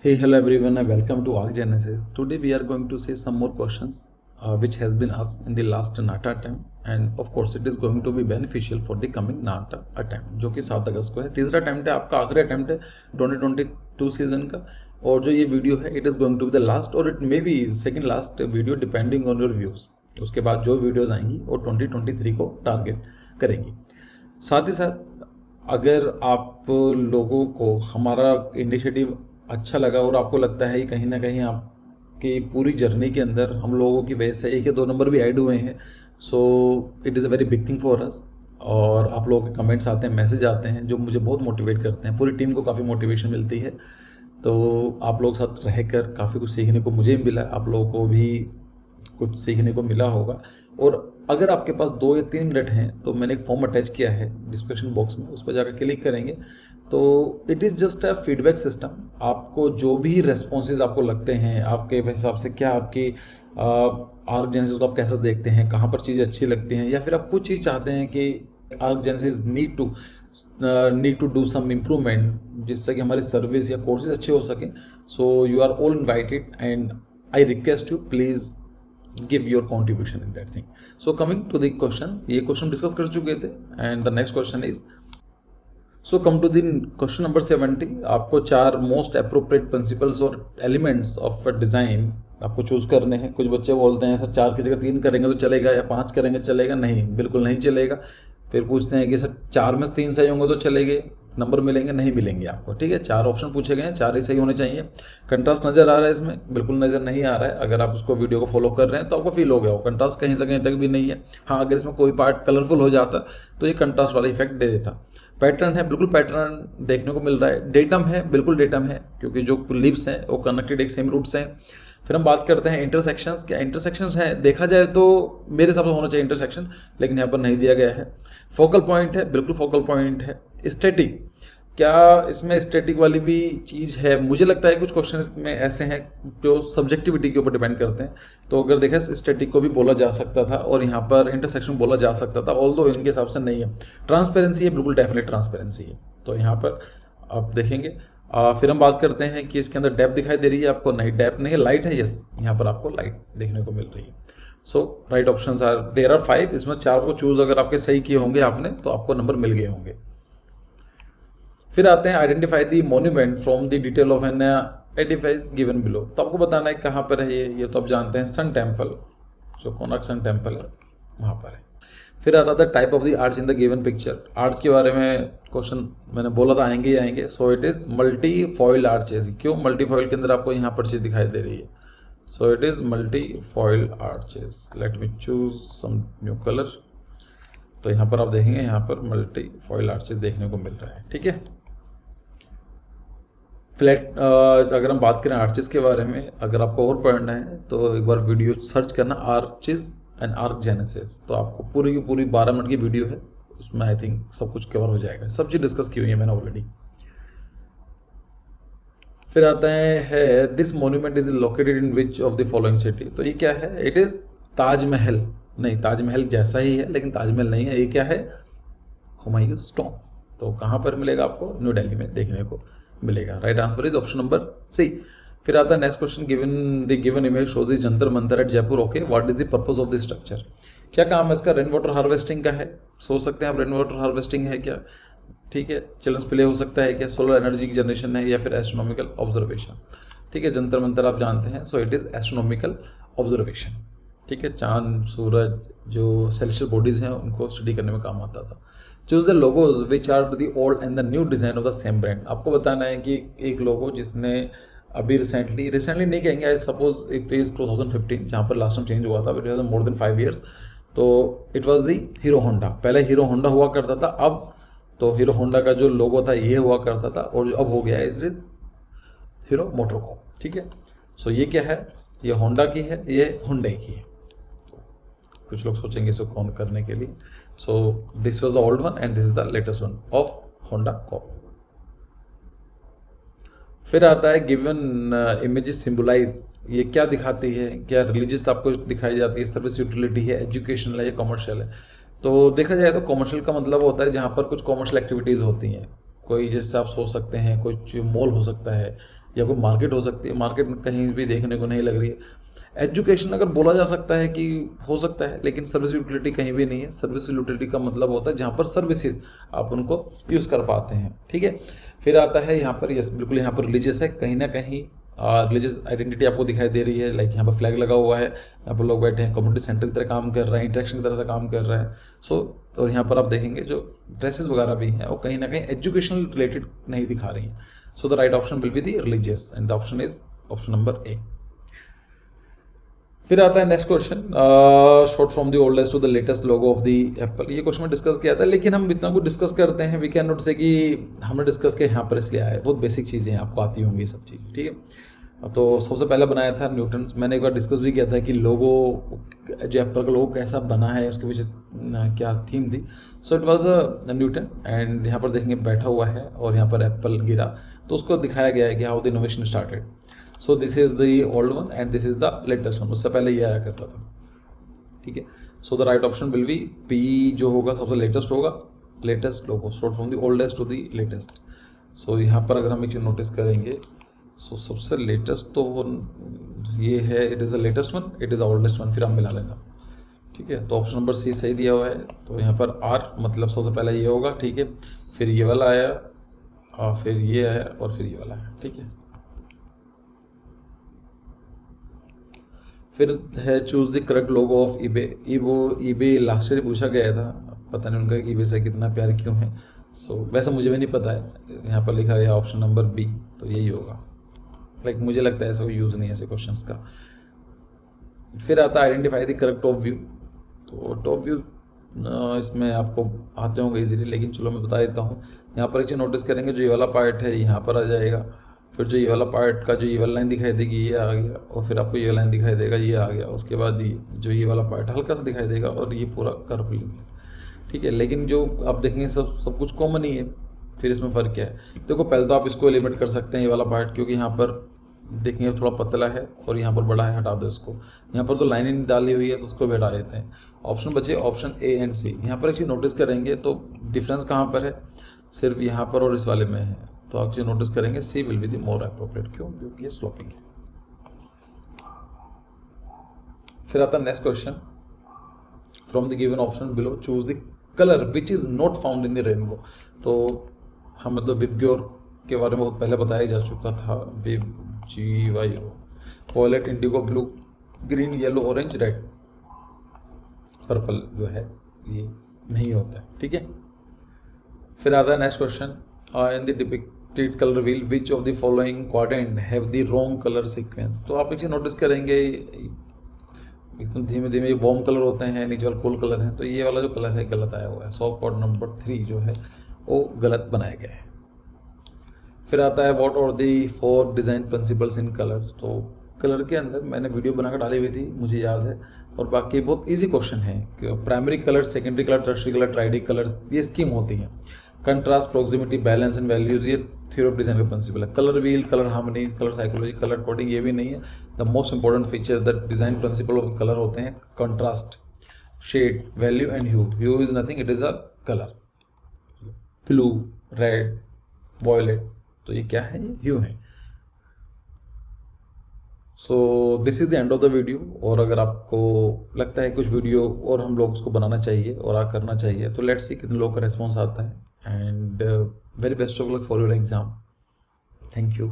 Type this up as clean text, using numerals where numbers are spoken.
Hey, hello everyone, and welcome to Arc Genesis. Today we are going to see some more questions which has been asked in the last NATA attempt, and of course it is going to be beneficial for the coming NATA attempt जो कि 7 अगस्त को है। तीसरा attempt है, आपका आखिरी attempt है 2022 season का, और जो ये वीडियो है it is going to be the last और it may be second last video depending on your views. उसके बाद जो वीडियोज़ आएंगी वो 2023 को टारगेट करेंगी। साथ ही साथ अगर आप लोगों को हमारा इनिशिएटिव अच्छा लगा और आपको लगता है कि कहीं ना कहीं आपकी पूरी जर्नी के अंदर हम लोगों की वजह से 1 या 2 नंबर भी ऐड हुए हैं, सो it is a very big thing for us. और आप लोगों के कमेंट्स आते हैं, मैसेज आते हैं जो मुझे बहुत मोटिवेट करते हैं, पूरी टीम को काफ़ी मोटिवेशन मिलती है। तो आप लोग साथ रहकर काफ़ी कुछ सीखने को मुझे मिला, आप लोगों को भी कुछ सीखने को मिला होगा। और अगर आपके पास 2 या 3 मिनट हैं तो मैंने एक फॉर्म अटैच किया है डिस्क्रिप्शन बॉक्स में, उस पर जाकर क्लिक करेंगे तो it is just a feedback system. आपको जो भी रेस्पॉन्सेज आपको लगते हैं, आपके हिसाब से क्या आपकी आर्क जेनेसिस को आप कैसे देखते हैं, कहाँ पर चीज़ें अच्छी लगती हैं, या फिर आप कुछ चीज़ चाहते हैं कि Arc Genesis need to do some improvement जिससे कि हमारी सर्विस या कोर्सेज अच्छे हो सकें, so you are all invited and I request you please give your contribution in that thing. So coming to the questions, ये क्वेश्चन डिस्कस कर चुके थे and the next question is so come to the question number 70। आपको 4 most appropriate principles और elements of design आपको choose करने हैं। कुछ बच्चे बोलते हैं सर 4 की जगह 3 करेंगे तो चलेगा, या 5 करेंगे चलेगा। नहीं, बिल्कुल नहीं चलेगा। फिर पूछते हैं कि सर 4 में से 3 सही होंगे तो चलेंगे, नंबर मिलेंगे? नहीं मिलेंगे आपको। ठीक है, 4 ऑप्शन पूछे गए हैं, 4 ही सही होने चाहिए। कंट्रास्ट नज़र आ रहा है इसमें? बिल्कुल नज़र नहीं आ रहा है। अगर आप उसको वीडियो को फॉलो कर रहे हैं तो आपको फील हो गया हो कंट्रास्ट कहीं से कहीं तक भी नहीं है। हाँ, अगर इसमें कोई पार्ट कलरफुल हो जाता तो ये कंट्रास्ट वाला इफेक्ट दे देता। पैटर्न है, बिल्कुल पैटर्न देखने को मिल रहा है। डेटम है, बिल्कुल डेटम है, क्योंकि जो लीव्स हैं वो कनेक्टेड एक सेम रूट से हैं। फिर हम बात करते हैं इंटरसेक्शंस। क्या इंटरसेक्शंस है? देखा जाए तो मेरे हिसाब से होना चाहिए इंटरसेक्शन, लेकिन यहाँ पर नहीं दिया गया है। फोकल पॉइंट है, बिल्कुल फोकल पॉइंट है। स्टैटिक, क्या इसमें स्टैटिक वाली भी चीज़ है? मुझे लगता है कुछ क्वेश्चन इसमें ऐसे हैं जो सब्जेक्टिविटी के ऊपर डिपेंड करते हैं। तो अगर देखें स्टैटिक को भी बोला जा सकता था और यहाँ पर इंटरसेक्शन बोला जा सकता था, ऑल्दो इनके हिसाब से नहीं है। ट्रांसपेरेंसी है, बिल्कुल डेफिनेट ट्रांसपेरेंसी है, तो यहाँ पर आप देखेंगे। फिर हम बात करते हैं कि इसके अंदर डेप्थ दिखाई दे रही है आपको? नहीं, डेप्थ नहीं है, लाइट है। यस, यहाँ पर आपको लाइट देखने को मिल रही है। So right options are there are 5। इसमें 4 को चूज अगर आपके सही किए होंगे आपने तो आपको नंबर मिल गए होंगे। फिर आते हैं identify the monument from the detail of an edifice given below. तो आपको बताना है कहाँ पर है ये तो आप जानते हैं, सन टेम्पल, जो कोणार्क सन टेम्पल है वहाँ पर है। फिर आता था type of the arch in the given picture. Arch के बारे में क्वेश्चन मैंने बोला था आएंगे ही आएंगे। सो it is multi foil arches. क्यों मल्टी फॉइल के अंदर आपको यहाँ पर चीज़ दिखाई दे रही है? So it is multi foil arches. Let me choose some new colour. तो यहाँ पर आप देखेंगे यहाँ पर मल्टी फॉइल आर्चेस देखने को मिल रहा है। ठीक है, फ्लैट अगर हम बात करें आर्चेस के बारे में, अगर आपको और पढ़ना है तो एक बार वीडियो सर्च करना आर्चेस एंड आर्क जेनेसिस, तो आपको पूरी की पूरी 12 मिनट की वीडियो है, उसमें आई थिंक सब कुछ कवर हो जाएगा। सब चीज़ डिस्कस की हुई है मैंने ऑलरेडी। फिर आता है this monument is located in which of the following city. तो ये क्या है? It is Taj Mahal. नहीं, ताजमहल जैसा ही है लेकिन ताजमहल नहीं है। ये क्या है? हुमायूं टॉम्ब। तो कहाँ पर मिलेगा आपको? न्यू दिल्ली में देखने को मिलेगा। Right answer is option number C. फिर आता है next question, given image shows the Jantar Mantar at Jaipur. Okay, what is the purpose of the structure? क्या काम है इसका? रेन वाटर हार्वेस्टिंग का है। सोच सकते हैं आप रेन वाटर हार्वेस्टिंग है क्या? ठीक है, चिल्ड्रंस प्ले हो सकता है क्या? सोलर एनर्जी की जनरेशन है, या फिर एस्ट्रोनॉमिकल ऑब्जर्वेशन? ठीक है, जंतर मंतर आप जानते हैं, so it is astronomical observation. ठीक है, चांद सूरज जो सेलेस्टियल बॉडीज हैं उनको स्टडी करने में काम आता था। Choose the logos which are the old and the new design of the same brand. आपको बताना है कि एक लोगो जिसने अभी रिसेंटली नहीं कहेंगे, आई सपोज इट इज 2015 जहाँ पर लास्ट टाइम चेंज हुआ था, it was more than 5 years। तो it was the hero Honda. पहले हीरो होंडा हुआ करता था, अब तो हीरो होंडा का जो लोगो था ये हुआ करता था, और अब हो गया है इट इज हीरो मोटरकॉप। ठीक है, सो ये क्या है? ये होंडा की है, ये हुंडई की है। कुछ लोग सोचेंगे इसको कौन करने के लिए। So this was the old one and this is the latest one of Honda corp. फिर आता है गिवन इमेजेस सिंबलाइज। ये क्या दिखाती है? क्या रिलीजियस आपको दिखाई जाती है, सर्विस यूटिलिटी है, एजुकेशनल है या कमर्शियल है? तो देखा जाए तो कमर्शियल का मतलब होता है जहाँ पर कुछ कमर्शियल एक्टिविटीज़ होती हैं। कोई जैसे आप सोच सकते हैं कुछ मॉल हो सकता है, या कोई मार्केट हो सकती है, मार्केट में कहीं भी देखने को नहीं लग रही है। एजुकेशन अगर बोला जा सकता है कि हो सकता है, लेकिन सर्विस यूटिलिटी कहीं भी नहीं है। सर्विस यूटिलिटी का मतलब होता है जहाँ पर सर्विसेज आप उनको यूज़ कर पाते हैं, ठीक है। फिर आता है यहाँ पर, यस बिल्कुल यहाँ पर रिलीजियस है, कहीं ना कहीं रिलीजियस आइडेंटिटी आपको दिखाई दे रही है। लाइक यहाँ पर फ्लैग लगा हुआ है, यहाँ पर लोग बैठे हैं, कम्युनिटी सेंटर की तरह काम कर रहे हैं, इंटरेक्शन की तरह से काम कर रहे हैं। सो और यहाँ पर आप देखेंगे जो ड्रेसेस वगैरह भी हैं वो कहीं ना कहीं एजुकेशनल रिलेटेड नहीं दिखा रही हैं। So the right option will be the religious and the option is option number A. फिर आता है next question, sort from the oldest to the latest logo of the Apple. ये क्वेश्चन में discuss किया था, लेकिन हम इतना कुछ डिस्कस करते हैं, वी कैन नॉट से कि हमने डिस्कस किया यहाँ पर इसलिए आया। बहुत बेसिक चीज़ें हैं, आपको आती होंगी ये सब चीज़ें, ठीक है। तो सबसे पहले बनाया था न्यूटन। मैंने एक बार डिस्कस भी किया था कि लोगो जो एप्पल का लोगो कैसा बना है, उसके पीछे क्या थीम थी। So it was Newton, and यहाँ पर देखेंगे बैठा हुआ है और यहाँ पर एप्पल गिरा, तो उसको दिखाया गया है कि how the innovation started. So this is the old one and this is the latest one. उससे पहले ये आया करता था, ठीक है। So the right option will be P, जो होगा सबसे लेटेस्ट होगा, latest logo, sort from the oldest to the latest. So यहाँ पर अगर हम एक चीज़ नोटिस करेंगे, सो सबसे लेटेस्ट तो ये है, it is the latest one, it is the oldest one, फिर आप मिला लेना, ठीक है। तो ऑप्शन नंबर सी सही दिया हुआ है। तो यहाँ पर आर मतलब सबसे पहले ये होगा, ठीक है, फिर ये वाला आया और फिर ये है और फिर ये वाला है, ठीक है। फिर है choose the correct logo of eBay. EBay last year पूछा गया था, पता नहीं उनका ईबे से कितना प्यार क्यों है। सो वैसे मुझे भी नहीं पता है, यहाँ पर लिखा गया ऑप्शन नंबर बी, तो यही होगा। लाइक मुझे लगता है ऐसा कोई यूज़ नहीं है ऐसे क्वेश्चंस का। फिर आता है identify the correct top view. तो टॉप व्यू इसमें आपको आते होंगे इजीली, लेकिन चलो मैं बता देता हूँ। यहाँ पर एक चीज़ नोटिस करेंगे, जो ये वाला पार्ट है यहाँ पर आ जाएगा, फिर जो ये वाला पार्ट का जो ये वाला लाइन दिखाई देगी ये आ गया, और फिर आपको ये लाइन दिखाई देगा ये आ गया, उसके बाद ये जो ये वाला पार्ट हल्का सा दिखाई देगा और ये पूरा कर्व लिखा, ठीक है। लेकिन जो आप देखेंगे सब कुछ कॉमन ही है। फिर इसमें फ़र्क क्या है, देखो पहले तो आप इसको एलिमिनेट कर सकते हैं ये वाला पार्ट, क्योंकि यहाँ पर देखेंगे थोड़ा पतला है और यहाँ पर बड़ा है, हटा दो इसको। यहाँ पर तो लाइन डाली हुई है तो उसको भी हटा देते हैं। ऑप्शन बचे ऑप्शन ए एंड सी। यहाँ पर एक चीज़ नोटिस करेंगे तो डिफरेंस कहाँ पर है, सिर्फ यहाँ पर और इस वाले में है। तो आप चीज़ नोटिस करेंगे C will be the more appropriate, क्यों, क्योंकि ये स्लोपिंग है। फिर आता है next question, from the given option below choose the colour which is not found in the rainbow. तो हम मतलब विबग्योर के बारे में बहुत पहले बताया जा चुका था, WGYO, violet, indigo, blue, green, yellow, orange, red, purple जो है ये नहीं होता है, ठीक है। फिर आता है next question, in the depicted colour wheel which of the following quadrant have the wrong colour sequence. तो आप एक चीज़ नोटिस करेंगे, एकदम धीमे धीमे वार्म कलर होते हैं, नीचे वाला कूल कलर है, तो ये वाला जो कलर है गलत आया हुआ है। सो कोड नंबर 3 जो है वो गलत बनाया गया है। फिर आता है what are the 4 design principles in colour. तो कलर के अंदर मैंने वीडियो बनाकर डाली हुई थी, मुझे याद है, और बाकी बहुत इजी क्वेश्चन है कि primary colour, secondary colour, tertiary colour, triadic colours, ये स्कीम होती है। Contrast, proximity, balance and values, ये थ्योरी ऑफ डिजाइन का प्रिंसिपल है। Colour wheel, colour harmony, colour psychology, colour coding, ये भी नहीं है। The most important feature the design principle of colour होते हैं contrast, shade, value and hue. Hue is nothing, it is a colour. Blue, red, violet, तो ये क्या है, ये ह्यू है। सो this is the end of the video. और अगर आपको लगता है कुछ वीडियो और हम लोग उसको बनाना चाहिए और करना चाहिए, तो लेट्स सी कितने लोगों का रिस्पॉन्स आता है। And very best of luck for your exam. Thank you.